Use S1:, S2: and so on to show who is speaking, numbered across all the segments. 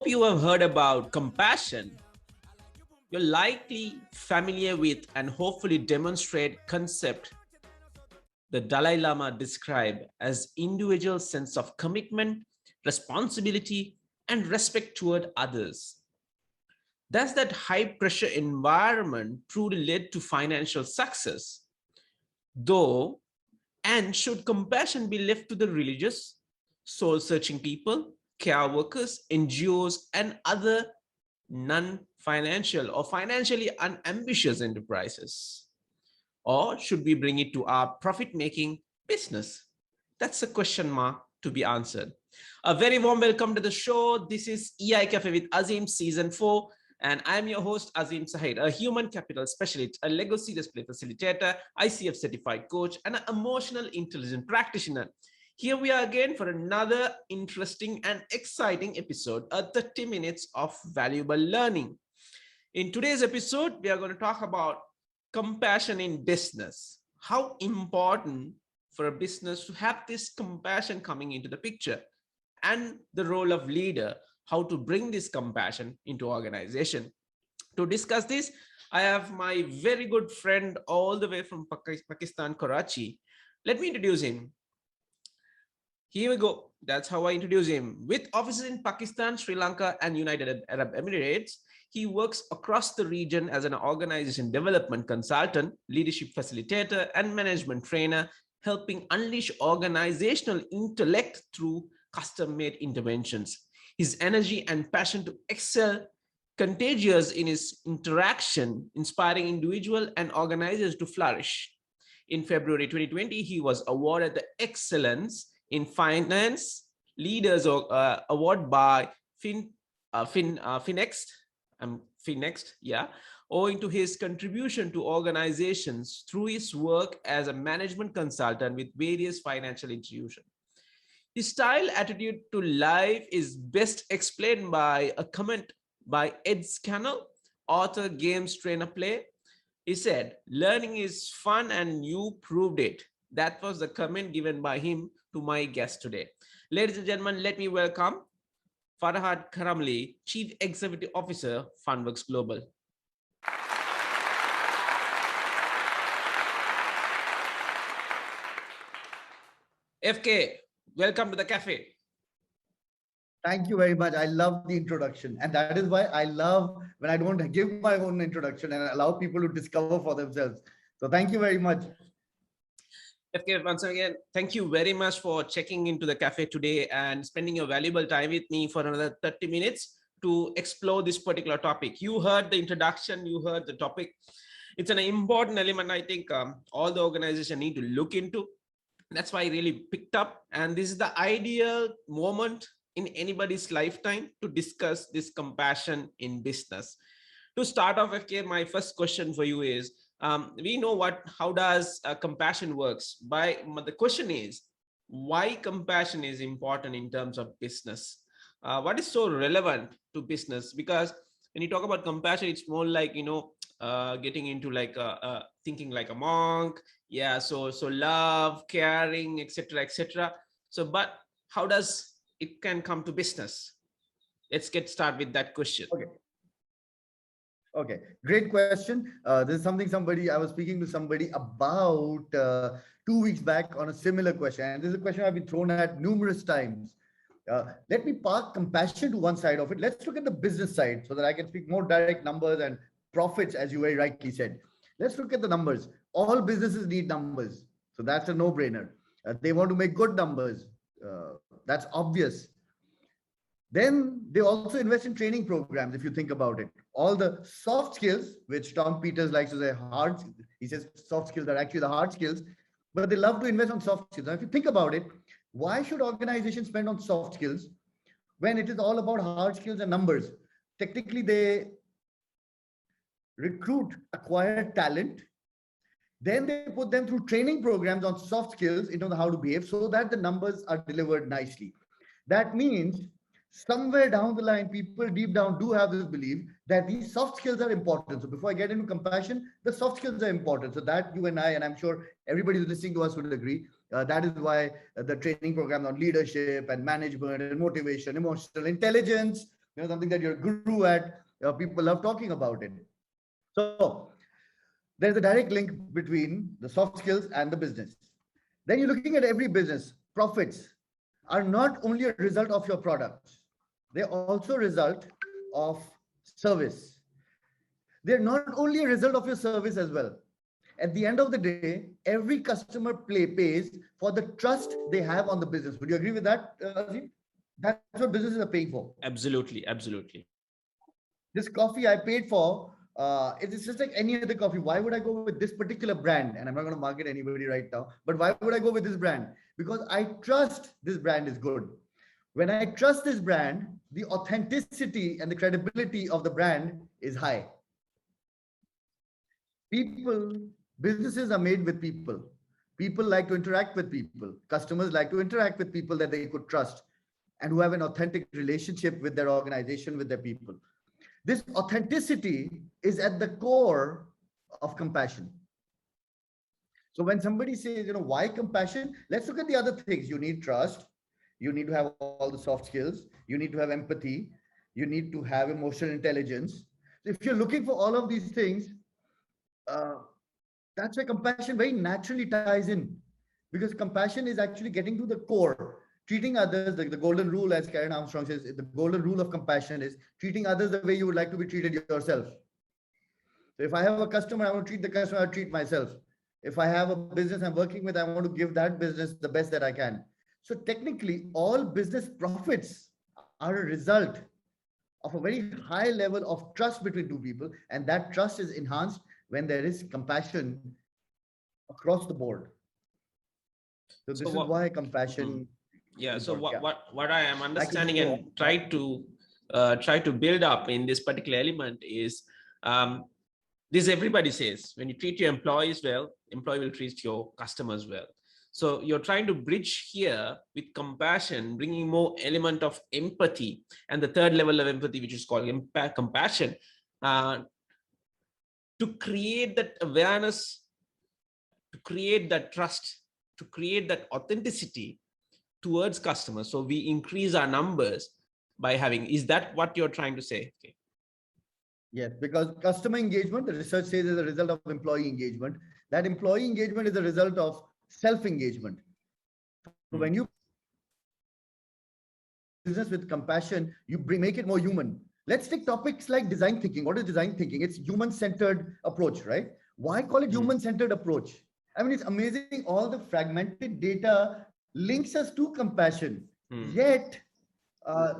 S1: you have heard about compassion, you're likely familiar with and hopefully demonstrate concept the Dalai Lama described as individual sense of commitment, responsibility, and respect toward others. Does that high pressure environment truly lead to financial success? Though, and should compassion be left to the religious, soul searching people, care workers, NGOs, and other non financial or financially unambitious enterprises? Or should we bring it to our profit making business? That's a question mark to be answered. A very warm welcome to the show. This is EI Café with Azim season 4. And I'm your host, Azim Sahid, a human capital specialist, a legacy display facilitator, ICF certified coach, and an emotional intelligence practitioner. Here we are again for another interesting and exciting episode, 30 minutes of valuable learning. In today's episode, we are going to talk about compassion in business. How important for a business to have this compassion coming into the picture, and the role of leader, how to bring this compassion into organization. To discuss this, I have my very good friend all the way from Pakistan, Karachi. Let me introduce him. Here we go. That's how I introduce him. With offices in Pakistan, Sri Lanka, and United Arab Emirates, he works across the region as an organization development consultant, leadership facilitator, and management trainer, helping unleash organizational intellect through custom-made interventions. His energy and passion to excel contagious in his interaction, inspiring individuals and organizers to flourish. In February 2020, he was awarded the Excellence in Finance Leaders Award by Finext, owing to his contribution to organizations through his work as a management consultant with various financial institutions. His style attitude to life is best explained by a comment by Ed Scannell, author, games trainer, play. He said, "Learning is fun and you proved it." That was the comment given by him to my guest today. Ladies and gentlemen, let me welcome Farhad Karamally, Chief Executive Officer, Funverks Global. FK, welcome to the cafe.
S2: Thank you very much. I love the introduction. And that is why I love when I don't give my own introduction and allow people to discover for themselves. So thank you very much.
S1: FK, once again, thank you very much for checking into the cafe today and spending your valuable time with me for another 30 minutes to explore this particular topic. You heard the introduction, you heard the topic. It's an important element, I think, all the organization need to look into. That's why I really picked up. And this is the ideal moment in anybody's lifetime to discuss this compassion in business. To start off, FK, my first question for you is, we know how does compassion works. The question is, why compassion is important in terms of business? What is so relevant to business? Because when you talk about compassion, it's more like, getting into like thinking like a monk. Yeah, so love, caring, etc., etc. So, but how does it can come to business? Let's get started with that question.
S2: Okay, great question. This is something I was speaking to somebody about 2 weeks back on a similar question. And this is a question I've been thrown at numerous times. Let me park compassion to one side of it. Let's look at the business side so that I can speak more direct numbers and profits, as you very rightly said. Let's look at the numbers. All businesses need numbers. So that's a no-brainer. They want to make good numbers. That's obvious. Then they also invest in training programs, if you think about it. All the soft skills, which Tom Peters likes to say he says soft skills are actually the hard skills, but they love to invest on soft skills. Now, if you think about it, why should organizations spend on soft skills when it is all about hard skills and numbers? Technically, they recruit, acquire talent, then they put them through training programs on soft skills in terms of how to behave so that the numbers are delivered nicely. That means somewhere down the line, people deep down do have this belief that these soft skills are important. So before I get into compassion, the soft skills are important. So that you and I, and I'm sure everybody who's listening to us would agree, that is why the training program on leadership and management and motivation, emotional intelligence, something that you're a guru at. People love talking about it. So there's a direct link between the soft skills and the business. Then you're looking at every business. Profits are not only a result of your products, they're also a result of service. They're not only a result of your service as well. At the end of the day, every customer pays for the trust they have on the business. Would you agree with that, Azim? That's what businesses are paying for.
S1: Absolutely, absolutely.
S2: This coffee I paid for, it is just like any other coffee. Why would I go with this particular brand? And I'm not going to market anybody right now, but why would I go with this brand? Because I trust this brand is good. When I trust this brand, the authenticity and the credibility of the brand is high. People, businesses are made with people. People like to interact with people. Customers like to interact with people that they could trust and who have an authentic relationship with their organization, with their people. This authenticity is at the core of compassion. So when somebody says, why compassion? Let's look at the other things. You need trust. You need to have all the soft skills. You need to have empathy. You need to have emotional intelligence. If you're looking for all of these things, that's where compassion very naturally ties in, because compassion is actually getting to the core, treating others. The golden rule, as Karen Armstrong says, the golden rule of compassion is treating others the way you would like to be treated yourself. So if I have a customer, I want to treat the customer, I treat myself. If I have a business I'm working with, I want to give that business the best that I can. So technically, all business profits are a result of a very high level of trust between two people, and that trust is enhanced when there is compassion across the board. So this is why compassion.
S1: Yeah. So what I am understanding and try to build up in this particular element is this everybody says, when you treat your employees well, employee will treat your customers well. So you're trying to bridge here with compassion, bringing more element of empathy, and the third level of empathy, which is called compassion, to create that awareness, to create that trust, to create that authenticity towards customers. So we increase our numbers by having, is that what you're trying to say? Okay.
S2: Yes, because customer engagement, the research says, is a result of employee engagement. That employee engagement is a result of self-engagement. So when you business with compassion, you make it more human. Let's take topics like design thinking. What is design thinking? It's human-centered approach, right? Why call it human-centered approach? I mean, it's amazing. All the fragmented data links us to compassion, yet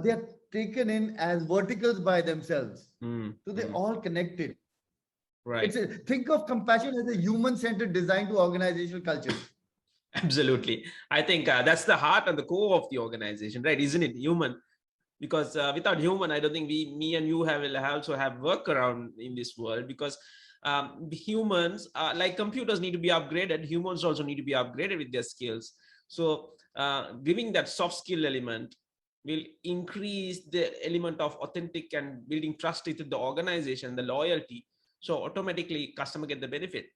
S2: they are taken in as verticals by themselves. So they're all connected.
S1: Right.
S2: Think of compassion as a human-centered design to organizational culture.
S1: Absolutely. I think that's the heart and the core of the organization, right? Isn't it? Human. Because without human, I don't think me and you will also have work around in this world, because the humans, like computers need to be upgraded, humans also need to be upgraded with their skills. So giving that soft skill element will increase the element of authentic and building trust into the organization, the loyalty. So automatically customer get the benefit.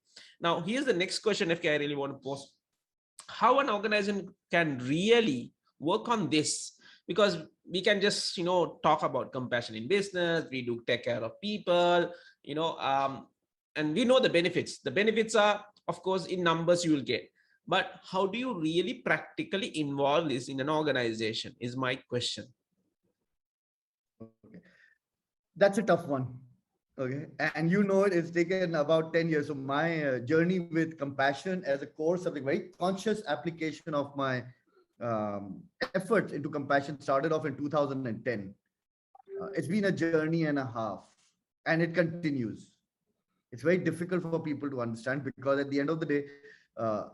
S1: Now, here's the next question, FK, I really want to pose. How an organization can really work on this? Because we can just, talk about compassion in business. We do take care of people, and we know the benefits. The benefits are, of course, in numbers you will get. But how do you really practically involve this in an organization is my question.
S2: Okay. That's a tough one. Okay. And it's taken about 10 years. So my journey with compassion as a core subject, very conscious application of my efforts into compassion started off in 2010. It's been a journey and a half, and it continues. It's very difficult for people to understand, because at the end of the day,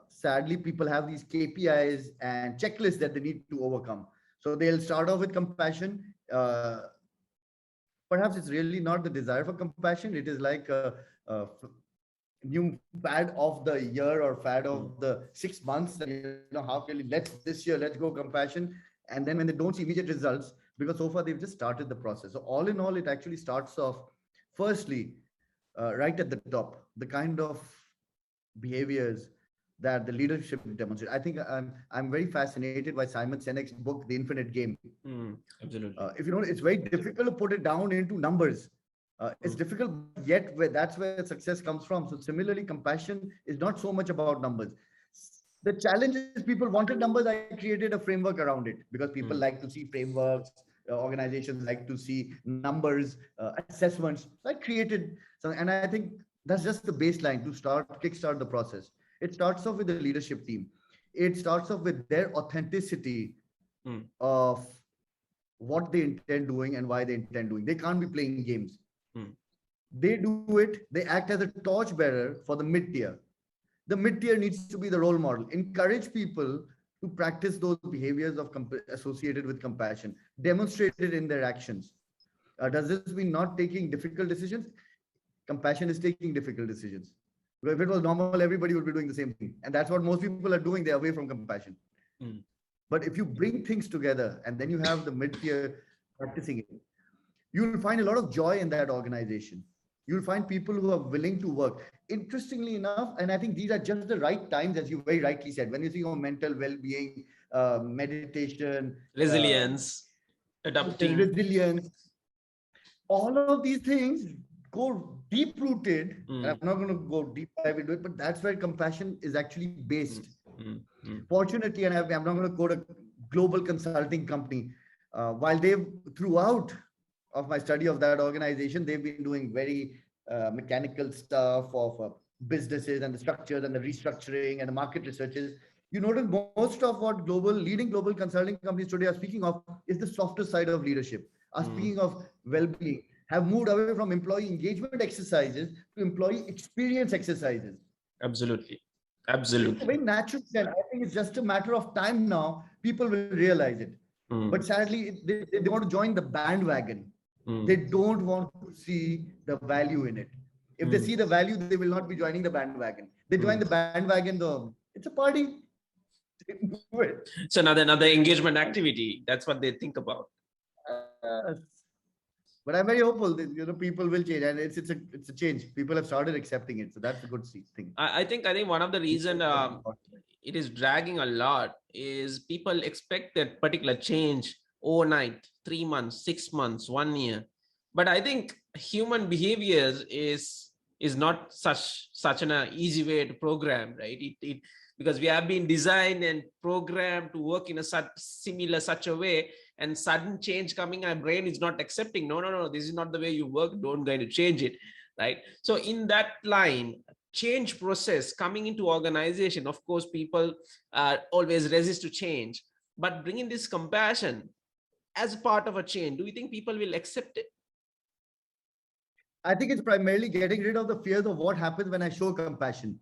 S2: sadly, people have these KPIs and checklists that they need to overcome. So they'll start off with compassion. Perhaps it's really not the desire for compassion. It is like a new fad of the year or fad of the 6 months. How can this year, let's go compassion. And then when they don't see immediate results, because so far they've just started the process. So all in all, it actually starts off, firstly, right at the top, the kind of behaviors, that the leadership demonstrates. I think I'm very fascinated by Simon Sinek's book, The Infinite Game.
S1: Absolutely.
S2: If you know, it's very difficult to put it down into numbers. It's difficult, but yet that's where success comes from. So similarly, compassion is not so much about numbers. The challenge is people wanted numbers. I created a framework around it because people like to see frameworks. Organizations like to see numbers, assessments. So I created some, and I think that's just the baseline to kickstart the process. It starts off with the leadership team. It starts off with their authenticity of what they intend doing and why they intend doing. They can't be playing games. They do it. They act as a torchbearer for the mid-tier. The mid-tier needs to be the role model. Encourage people to practice those behaviors associated with compassion, demonstrate it in their actions. Does this mean not taking difficult decisions? Compassion is taking difficult decisions. Because if it was normal, everybody would be doing the same thing. And that's what most people are doing. They're away from compassion. But if you bring things together and then you have the mid-tier practicing it, you'll find a lot of joy in that organization. You'll find people who are willing to work. Interestingly enough, and I think these are just the right times, as you very rightly said, when you see your mental well-being, meditation,
S1: Resilience, adapting.
S2: resilience, all of these things go deep-rooted. And I'm not going to go deep dive into it, but that's where compassion is actually based. Fortunately, and I'm not going to quote a global consulting company, while they've throughout of my study of that organization, they've been doing very mechanical stuff of businesses and the structures and the restructuring and the market researches. You notice most of what leading global consulting companies today are speaking of is the softer side of leadership. Are speaking of well-being, have moved away from employee engagement exercises to employee experience exercises.
S1: Absolutely.
S2: It's a very natural trend. I think it's just a matter of time now. People will realize it. But sadly, they want to join the bandwagon. They don't want to see the value in it. If they see the value, they will not be joining the bandwagon. They join the bandwagon, though. It's a party.
S1: It's another engagement activity. That's what they think about.
S2: But I'm very hopeful that people will change, and it's a change. People have started accepting it, so that's a good thing.
S1: I think one of the reason it is dragging a lot is people expect that particular change overnight, 3 months, 6 months, 1 year. But I think human behaviors is not such an easy way to program, right? Because we have been designed and programmed to work in a such a way, and sudden change coming, our brain is not accepting. No, this is not the way you work. Don't going to change it, right? So in that line, change process coming into organization, of course, people always resist to change. But bringing this compassion as part of a change, do you think people will accept it?
S2: I think it's primarily getting rid of the fears of what happens when I show compassion.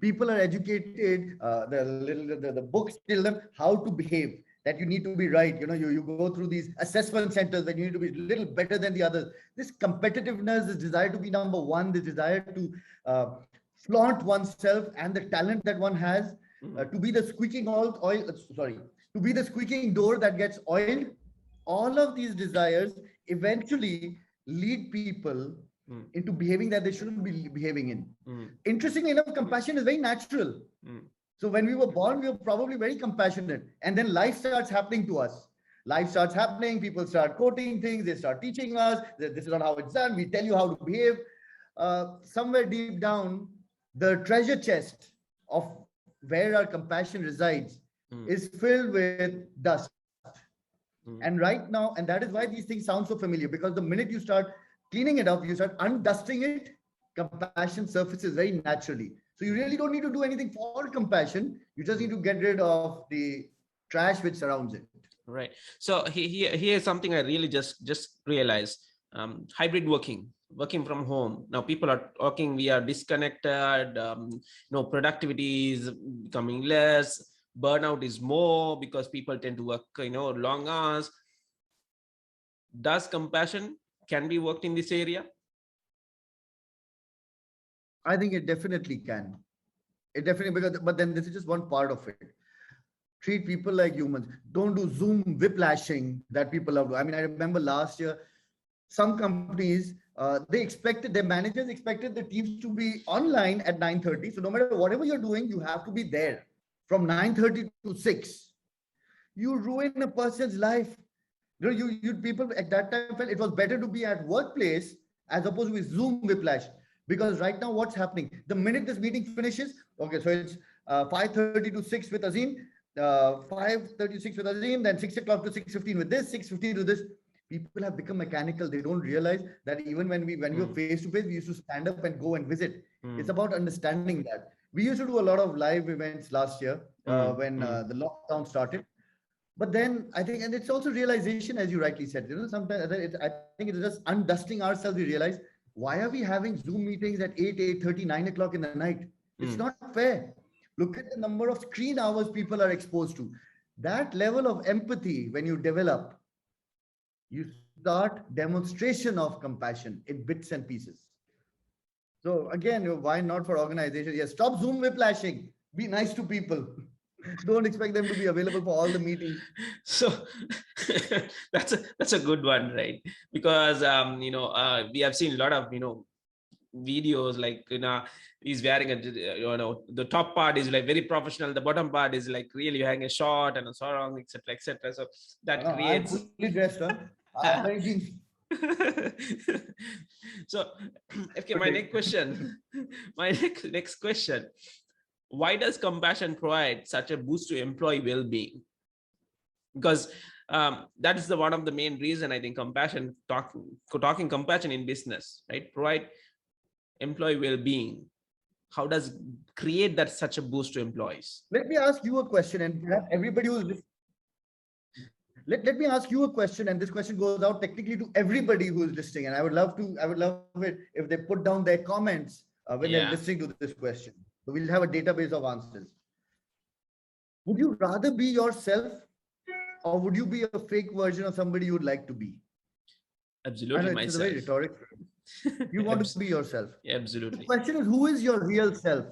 S2: People are educated. The books tell them how to behave. That you need to be right. You go through these assessment centers when you need to be a little better than the others. This competitiveness, this desire to be number one, this desire to flaunt oneself and the talent that one has, to be the squeaking to be the squeaking door that gets oiled. All of these desires eventually lead people into behaving that they shouldn't be behaving in. Interestingly enough, compassion is very natural. So when we were born, we were probably very compassionate. And then life starts happening to us. Life starts happening. People start quoting things. They start teaching us that this is not how it's done. We tell you how to behave. Somewhere deep down, the treasure chest of where our compassion resides is filled with dust. And right now, and that is why these things sound so familiar, because the minute you start cleaning it up, you start undusting it, compassion surfaces very naturally. So you really don't need to do anything for compassion. You just need to get rid of the trash which surrounds it.
S1: Right. So here's something I really just realized. Hybrid working from home. Now people are talking, we are disconnected, productivity is becoming less, burnout is more because people tend to work, long hours. Does compassion can be worked in this area?
S2: I think it definitely can. It definitely, but then this is just one part of it. Treat people like humans. Don't do Zoom whiplashing that people love. I mean, I remember last year, some companies their managers expected the teams to be online at 9:30. So no matter whatever you're doing, you have to be there from 9:30 to 6. You ruin a person's life. You people at that time felt it was better to be at workplace as opposed to Zoom whiplash. Because right now, what's happening? The minute this meeting finishes, okay, so it's 5:30 to 6 with Azim, 5:36 with Azim, then 6 o'clock to 6:15 with this, 6:15 to this. People have become mechanical. They don't realize that even when we were face to face, we used to stand up and go and visit. It's about understanding that. We used to do a lot of live events last year when the lockdown started. But then I think, and it's also realization, as you rightly said, sometimes I think it's just undusting ourselves. We realize, why are we having Zoom meetings at 8, 8:30, 9 o'clock in the night? It's not fair. Look at the number of screen hours people are exposed to. That level of empathy, when you develop, you start demonstration of compassion in bits and pieces. So again, why not for organizations? Yes, stop Zoom whiplashing. Be nice to people. Don't expect them to be available for all the meetings.
S1: So that's a good one, right? Because we have seen a lot of videos like he's wearing the top part is like very professional, the bottom part is like really wearing a short and a sarong, etc., etc. So that creates.
S2: I'm fully dressed, huh? I'm wearing jeans.
S1: So okay, my next question. Why does compassion provide such a boost to employee well-being? Because that is one of the main reason I think compassion, talking compassion in business, right? Provide employee well-being. How does create that such a boost to employees?
S2: Let me ask you a question, and perhaps everybody who's let me ask you a question, and this question goes out technically to everybody who is listening. And I would love it if they put down their comments when they're listening to this question. So we'll have a database of answers. Would you rather be yourself, or would you be a fake version of somebody you would like to be?
S1: Absolutely,
S2: myself. It's a very rhetorical. You want to be yourself.
S1: Yeah, absolutely.
S2: The question is, who is your real self?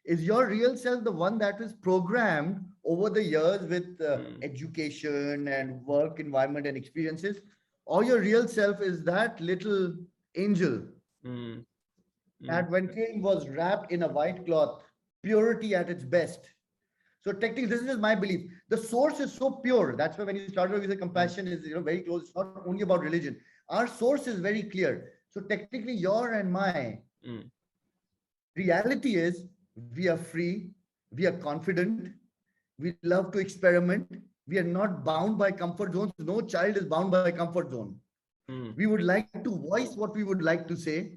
S2: Is your real self the one that is programmed over the years with education and work environment and experiences? Or your real self is that little angel that when came was wrapped in a white cloth, purity at its best? So technically, this is my belief. The source is so pure. That's why when you started with the compassion is very close. It's not only about religion. Our source is very clear. So technically, your and my reality is we are free, we are confident, we love to experiment, we are not bound by comfort zones. No child is bound by a comfort zone. We would like to voice what we would like to say.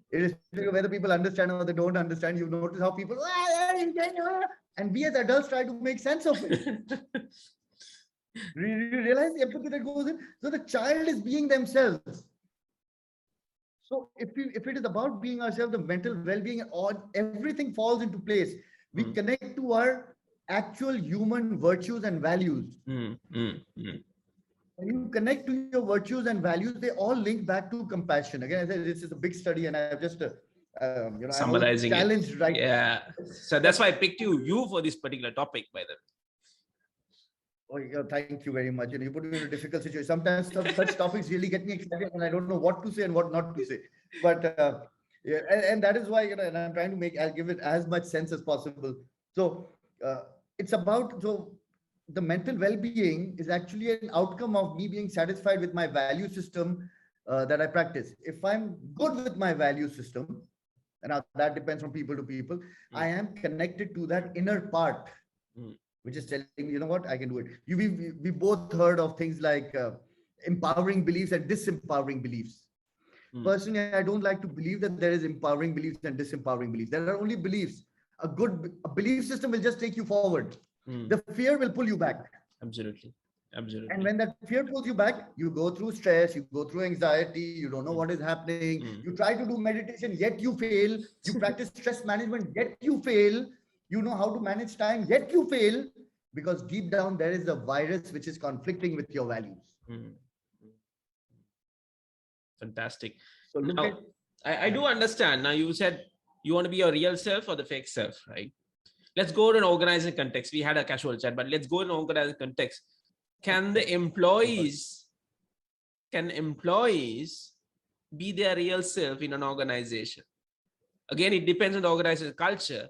S2: Irrespective of whether people understand or they don't understand, you notice how people, and we as adults try to make sense of it. You realize the empathy that goes in? So the child is being themselves. So if it is about being ourselves, the mental well-being, everything falls into place. We connect to our actual human virtues and values. When you connect to your virtues and values, they all link back to compassion. Again, I said this is a big study, and I've just
S1: summarizing
S2: challenged
S1: it.
S2: Right.
S1: Yeah. So that's why I picked you for this particular topic, by the way.
S2: Oh, thank you very much. You put me in a difficult situation. Sometimes such topics really get me excited, and I don't know what to say and what not to say. But and that is why and I'm trying to I'll give it as much sense as possible. So it's about the mental well-being is actually an outcome of me being satisfied with my value system that I practice. If I'm good with my value system, and now that depends from people to people, I am connected to that inner part. Which is telling me, you know what, I can do it. We both heard of things like empowering beliefs and disempowering beliefs. Personally, I don't like to believe that there is empowering beliefs and disempowering beliefs. There are only beliefs. A belief system will just take you forward. The fear will pull you back.
S1: Absolutely.
S2: And when that fear pulls you back, you go through stress, you go through anxiety, you don't know what is happening. You try to do meditation, yet you fail. You practice stress management, yet you fail. You know how to manage time, yet you fail, because deep down there is a virus which is conflicting with your values.
S1: Fantastic.
S2: So
S1: now, I do understand. Now you said you want to be your real self or the fake self, right? Let's go to an organizing context. We had a casual chat, but let's go in an organizing context. Can employees be their real self in an organization? Again, it depends on the organization culture,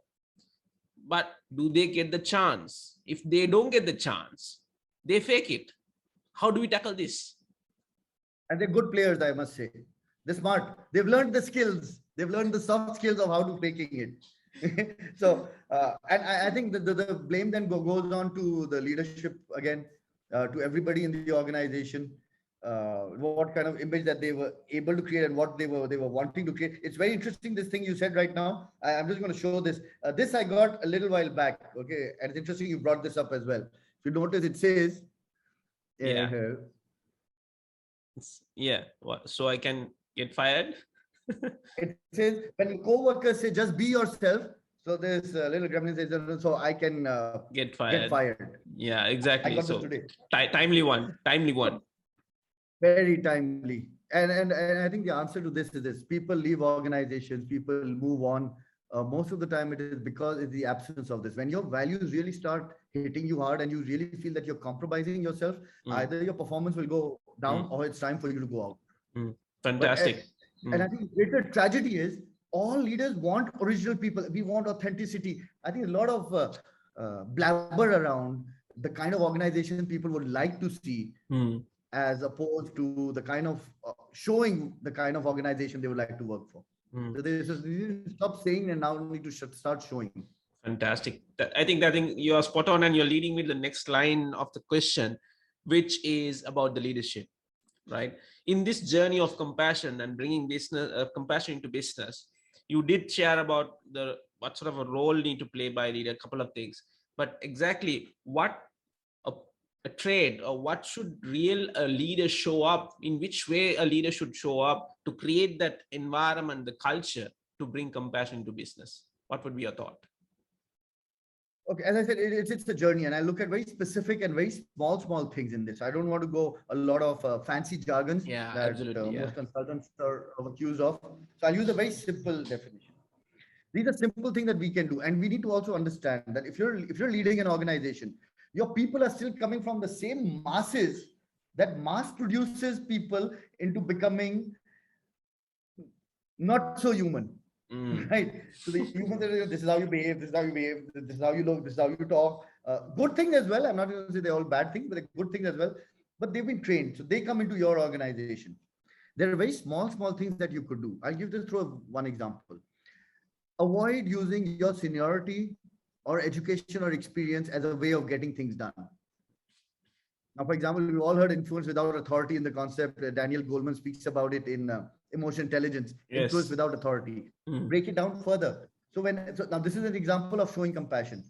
S1: but do they get the chance? If they don't get the chance, they fake it. How do we tackle this?
S2: And they're good players, I must say. They're smart. They've learned the skills. They've learned the soft skills of how to faking it. So, and I think the blame then goes on to the leadership again, to everybody in the organization. What kind of image that they were able to create and what they were wanting to create. It's very interesting, this thing you said right now. I'm just going to show this. This I got a little while back. Okay, and it's interesting you brought this up as well. If you notice, it says,
S1: Yeah. Yeah. So I can get fired?
S2: It says when co-workers say just be yourself. So this little gremlin says, so I can
S1: get fired. Yeah, exactly.
S2: I got
S1: so
S2: this today.
S1: Timely one.
S2: Very timely. And I think the answer to this is this: people leave organizations, people move on. Most of the time, it is because it's the absence of this. When your values really start hitting you hard, and you really feel that you're compromising yourself, either your performance will go down, or it's time for you to go out.
S1: Fantastic.
S2: And I think the greater tragedy is all leaders want original people. We want authenticity. I think a lot of blabber around the kind of organization people would like to see, as opposed to the kind of showing the kind of organization they would like to work for. So they just stop saying and now need to start showing.
S1: Fantastic. I think you are spot on, and you're leading with the next line of the question, which is about the leadership, right? In this journey of compassion and bringing business compassion into business, you did share about what sort of a role need to play by leader, a couple of things, but exactly what a trade or what should a leader show up, in which way a leader should show up to create that environment, the culture to bring compassion into business? What would be your thought?
S2: Okay, as I said, it's the journey, and I look at very specific and very small things in this. I don't want to go a lot of fancy jargons that most consultants are accused of. So I'll use a very simple definition. These are simple things that we can do, and we need to also understand that if you're leading an organization, your people are still coming from the same masses that mass produces people into becoming not so human. Right? So the humans are, this is how you behave, this is how you behave, this is how you look, this is how you talk. Good things as well. I'm not going to say they're all bad things, but they're good things as well. But they've been trained. So they come into your organization. There are very small things that you could do. I'll give this through one example. Avoid using your seniority or education or experience as a way of getting things done. Now, for example, we've all heard influence without authority in the concept. Daniel Goleman speaks about it in Emotional Intelligence, influence without authority. Break it down further. So now this is an example of showing compassion.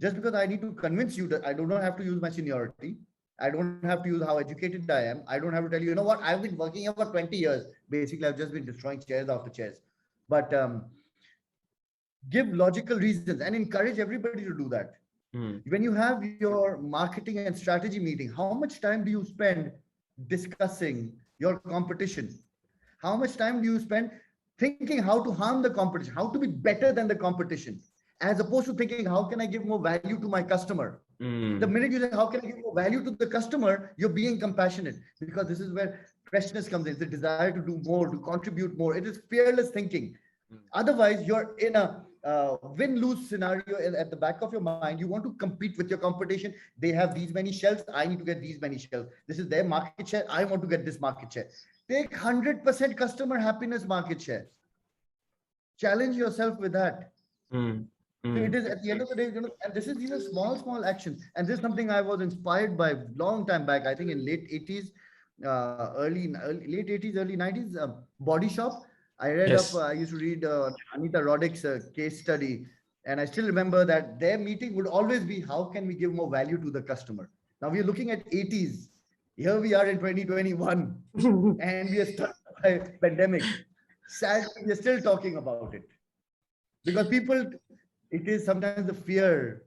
S2: Just because I need to convince you that I do not have to use my seniority, I don't have to use how educated I am, I don't have to tell you, you know what, I've been working here for 20 years. Basically, I've just been destroying chairs after chairs. But give logical reasons and encourage everybody to do that. When you have your marketing and strategy meeting, how much time do you spend discussing your competition? How much time do you spend thinking how to harm the competition, how to be better than the competition, as opposed to thinking, how can I give more value to my customer? The minute you say, how can I give more value to the customer, you're being compassionate, because this is where freshness comes in, the desire to do more, to contribute more. It is fearless thinking. Otherwise, you're in a win-lose scenario at the back of your mind. You want to compete with your competition. They have these many shelves. I need to get these many shelves. This is their market share. I want to get this market share. Take 100% customer happiness market share. Challenge yourself with that. So it is at the end of the day, and these are small actions. And this is something I was inspired by long time back. I think in late 80s, late 80s, early 90s, Body Shop. I read I used to read Anita Roddick's case study. And I still remember that their meeting would always be, how can we give more value to the customer? Now we're looking at 80s. Here we are in 2021 and we are stuck by pandemic. Sadly, we're still talking about it because it is sometimes the fear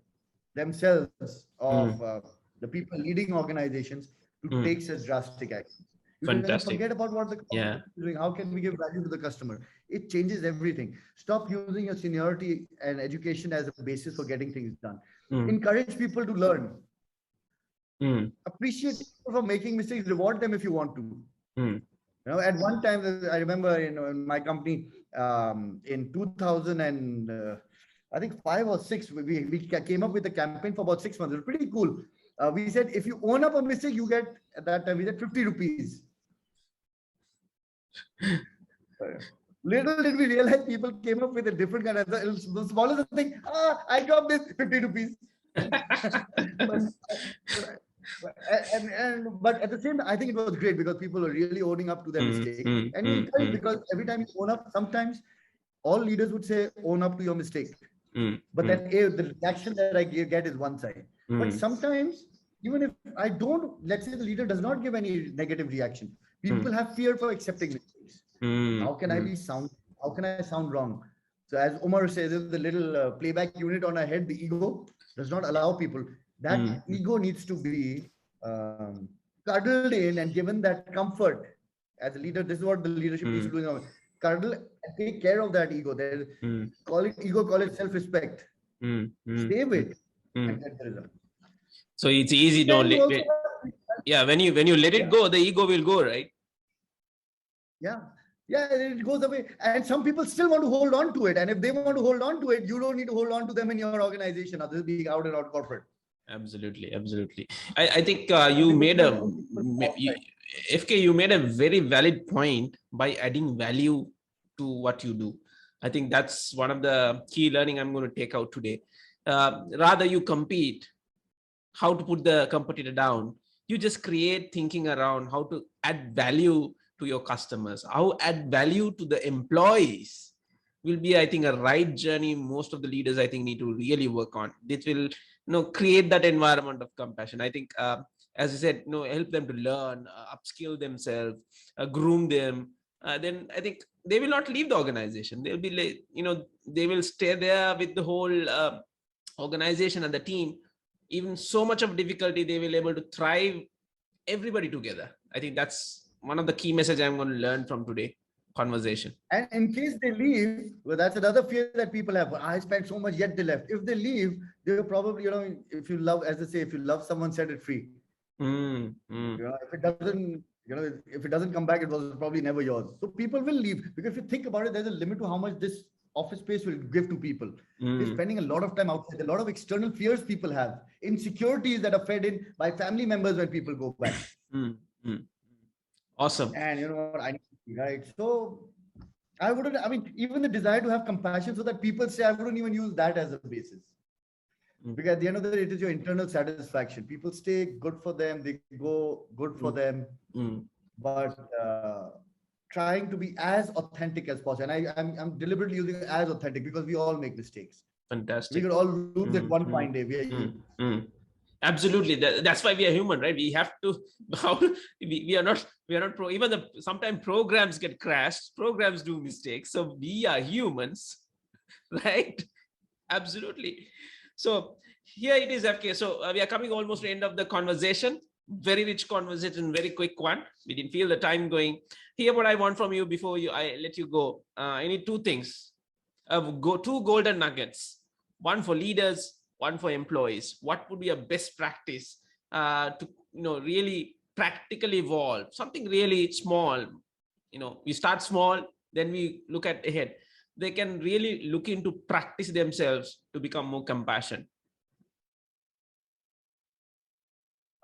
S2: themselves of the people leading organizations to take such drastic action. You forget about what the customer is doing. How can we give value to the customer? It changes everything. Stop using your seniority and education as a basis for getting things done. Encourage people to learn. Appreciate people for making mistakes. Reward them if you want to. At one time, I remember, in my company, in 2000 and I think 5 or 6, we came up with a campaign for about 6 months. It was pretty cool. We said, if you own up a mistake, you get, at that time, we said 50 rupees. Little did we realize people came up with a different kind of, the smallest thing, I dropped this, 50 rupees. But at the same time, I think it was great because people are really owning up to their mistake. And we encourage, because every time you own up, sometimes all leaders would say, own up to your mistake. But then the reaction that I get is one side. But sometimes, even if I don't, let's say the leader does not give any negative reaction, people have fear for accepting mistakes. How can I be sound? How can I sound wrong? So as Umar says, the little playback unit on our head, the ego does not allow people. That ego needs to be cuddled in and given that comfort. As a leader, this is what the leadership needs to do. Cuddle and take care of that ego. Call it ego, call it self-respect. Save it and get the result.
S1: So it's easy to when you let it go, the ego will go, right?
S2: Yeah, it goes away. And some people still want to hold on to it. And if they want to hold on to it, you don't need to hold on to them in your organization, other being out and out corporate.
S1: Absolutely. I think you made you made a very valid point by adding value to what you do. I think that's one of the key learning I'm going to take out today. Rather you compete, how to put the competitor down. You just create thinking around how to add value to your customers, how add value to the employees will be, I think, a right journey. Most of the leaders, I think, need to really work on. This will, create that environment of compassion. I think, as you said, help them to learn, upskill themselves, groom them. Then I think they will not leave the organization. They'll be, they will stay there with the whole organization and the team. Even so much of difficulty, they will able to thrive everybody together. I think that's one of the key messages I'm going to learn from today conversation.
S2: And in case they leave, well, that's another fear that people have. I spent so much, yet they left. If they leave, they're probably, if you love, as they say, if you love someone, set it free. If it doesn't, if it doesn't come back, it was probably never yours. So people will leave, because if you think about it, there's a limit to how much this office space will give to people. They're spending a lot of time outside. A lot of external fears people have, insecurities that are fed in by family members when people go back.
S1: Awesome.
S2: And you know what I need, right? So even the desire to have compassion, so that people say, I wouldn't even use that as a basis. Because at the end of the day, it is your internal satisfaction. People stay good for them, they go good for them. But trying to be as authentic as possible. And I'm deliberately using as authentic, because we all make mistakes.
S1: Fantastic.
S2: We could all lose it one fine day.
S1: Absolutely. That's why we are human, right? We have to, we are not even sometimes programs get crashed, programs do mistakes. So we are humans, right? Absolutely. So here it is, FK. So we are coming almost to the end of the conversation. Very rich conversation, very quick one. We didn't feel the time going. Here, what I want from you before I let you go. I need two things. Two golden nuggets. One for leaders, one for employees. What would be a best practice to really practically evolve? Something really small. We start small, then we look at ahead. They can really look into practice themselves to become more compassionate.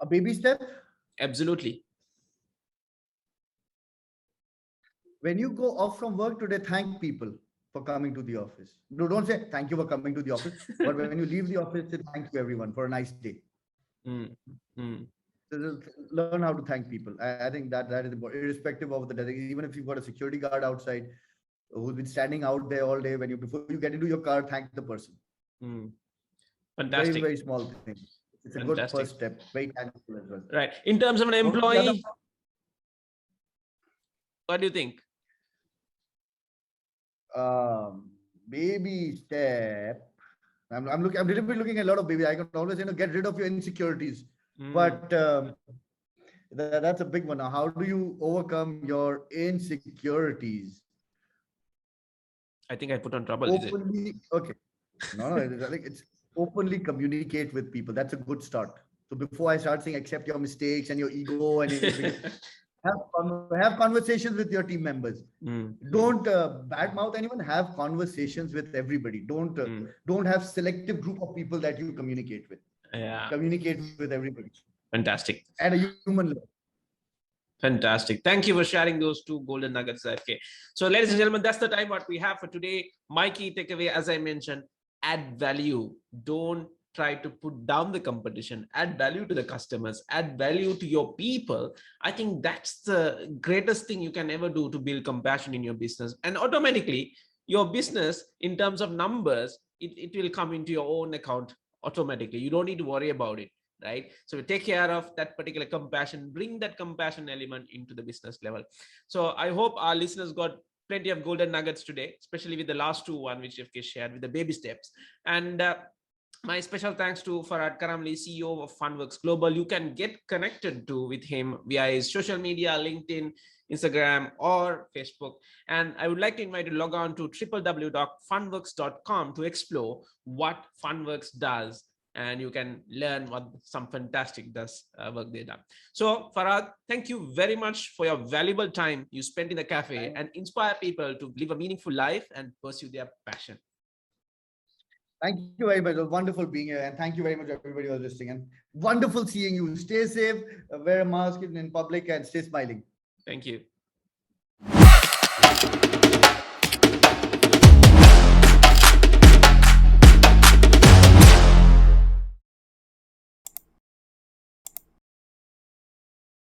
S2: A baby step?
S1: Absolutely.
S2: When you go off from work today, thank people for coming to the office. No, don't say thank you for coming to the office, but when you leave the office, say thank you everyone for a nice day. So learn how to thank people. I think that is important, irrespective of the day. Even if you've got a security guard outside who's been standing out there all day, before you get into your car, thank the person.
S1: Fantastic.
S2: Very, very small thing. It's a good first step. Very thankful as well.
S1: Right. In terms of an employee, what do you think?
S2: Baby step. I'm looking at a lot of baby. I can always get rid of your insecurities, but that's a big one. Now, how do you overcome your insecurities?
S1: I think I put on trouble.
S2: Openly, okay. No, it's openly communicate with people. That's a good start. So before I start saying accept your mistakes and your ego and everything, Have conversations with your team members.
S1: Mm.
S2: Don't badmouth anyone. Have conversations with everybody. Don't have selective group of people that you communicate with.
S1: Yeah.
S2: Communicate with everybody
S1: Fantastic.
S2: at a human level.
S1: Fantastic. Thank you for sharing those two golden nuggets, FK. So, ladies and gentlemen, that's the time what we have for today. My key takeaway, as I mentioned, add value. Don't try to put down the competition. Add value to the customers. Add value to your people. I think that's the greatest thing you can ever do to build compassion in your business. And automatically, your business, in terms of numbers, it will come into your own account automatically. You don't need to worry about it. Right, so take care of that particular compassion, bring that compassion element into the business level. So I hope our listeners got plenty of golden nuggets today, especially with the last two one which FK shared with the baby steps. And my special thanks to Farhad Karamally, CEO of Funverks Global. You can get connected with him via his social media, LinkedIn, Instagram, or Facebook. And I would like to invite you to log on to www.funverks.com to explore what Funverks does, and you can learn what some fantastic work they've done. So Farhad, thank you very much for your valuable time you spent in the cafe and inspire people to live a meaningful life and pursue their passion.
S2: Thank you very much. It was wonderful being here. And thank you very much, everybody who was listening. And wonderful seeing you. Stay safe, wear a mask in public, and stay smiling.
S1: Thank you.